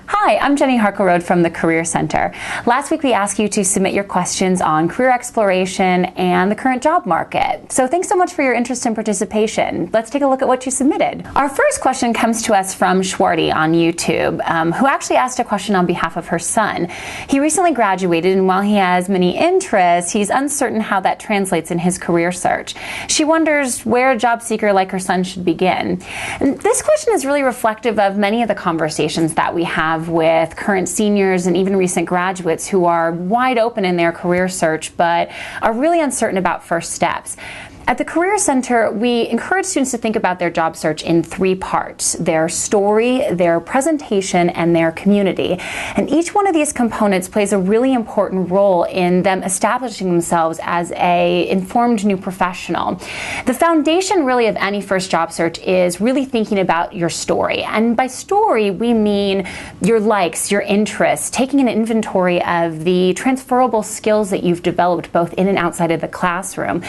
Hi, I'm Geni Harclerode from the Career Center. Last week we asked you to submit your questions on career exploration and the current job market. So thanks so much for your interest and participation. Let's take a look at what you submitted. Our first question comes to us from Schwarty on YouTube, who actually asked a question on behalf of her son. He recently graduated, and while he has many interests, he's uncertain how that translates in his career search. She wonders where a job seeker like her son should begin. And this question is really reflective of many of the conversations that we have with current seniors and even recent graduates who are wide open in their career search but are really uncertain about first steps. At the Career Center, we encourage students to think about their job search in three parts: their story, their presentation, and their community. And each one of these components plays a really important role in them establishing themselves as an informed new professional. The foundation really of any first job search is really thinking about your story. And by story, we mean your likes, your interests, taking an inventory of the transferable skills that you've developed both in and outside of the classroom.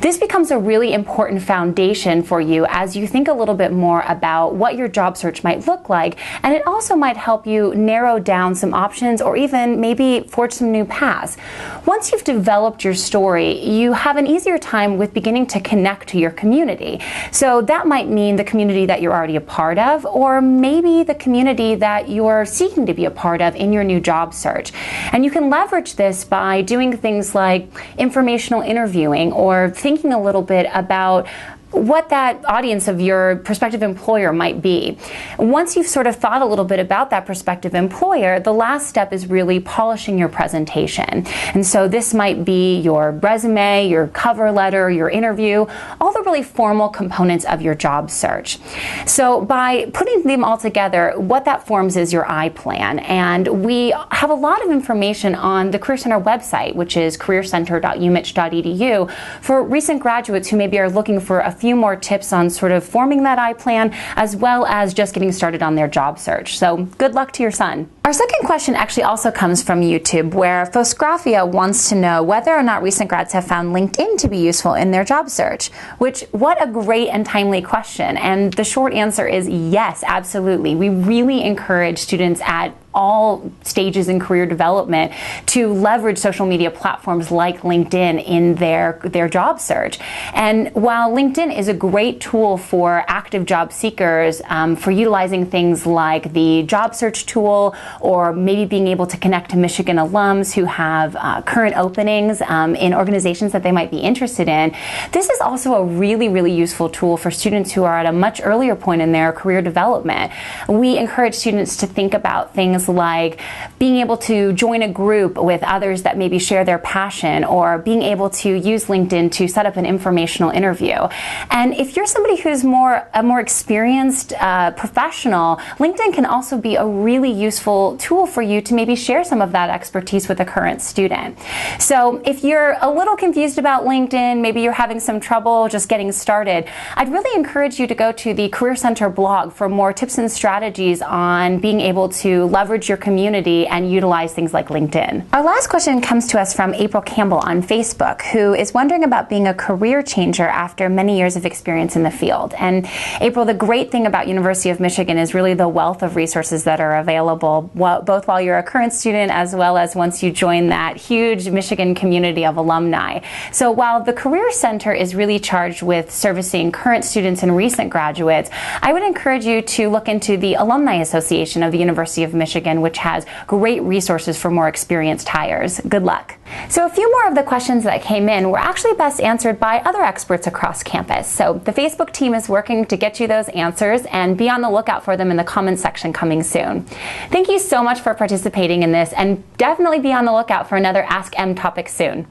This becomes a really important foundation for you as you think a little bit more about what your job search might look like, and it also might help you narrow down some options or even maybe forge some new paths. Once you've developed your story, you have an easier time with beginning to connect to your community. So that might mean the community that you're already a part of, or maybe the community that you're seeking to be a part of in your new job search. And you can leverage this by doing things like informational interviewing or thinking a little bit about what that audience of your prospective employer might be. Once you've sort of thought a little bit about that prospective employer, the last step is really polishing your presentation. And so this might be your resume, your cover letter, your interview, all the really formal components of your job search. So by putting them all together, what that forms is your I plan. And we have a lot of information on the Career Center website, which is careercenter.umich.edu, for recent graduates who maybe are looking for a few more tips on sort of forming that I plan, as well as just getting started on their job search. So good luck to your son. Our second question actually also comes from YouTube, where Fosgraphia wants to know whether or not recent grads have found LinkedIn to be useful in their job search, which, what a great and timely question. And the short answer is yes, absolutely. We really encourage students at all stages in career development to leverage social media platforms like LinkedIn in their job search. And while LinkedIn is a great tool for active job seekers, for utilizing things like the job search tool, or maybe being able to connect to Michigan alums who have current openings in organizations that they might be interested in, this is also a really, really useful tool for students who are at a much earlier point in their career development. We encourage students to think about things like being able to join a group with others that maybe share their passion, or being able to use LinkedIn to set up an informational interview. And if you're somebody who's a more experienced professional, LinkedIn can also be a really useful tool for you to maybe share some of that expertise with a current student. So if you're a little confused about LinkedIn, maybe you're having some trouble just getting started, I'd really encourage you to go to the Career Center blog for more tips and strategies on being able to leverage your community and utilize things like LinkedIn. Our last question comes to us from April Campbell on Facebook, who is wondering about being a career changer after many years of experience in the field. And April, the great thing about University of Michigan is really the wealth of resources that are available, both while you're a current student as well as once you join that huge Michigan community of alumni. So while the Career Center is really charged with servicing current students and recent graduates, I would encourage you to look into the Alumni Association of the University of Michigan, which has great resources for more experienced hires. Good luck. So a few more of the questions that came in were actually best answered by other experts across campus. So the Facebook team is working to get you those answers, and be on the lookout for them in the comments section coming soon. Thank you so much for participating in this, and definitely be on the lookout for another Ask M topic soon.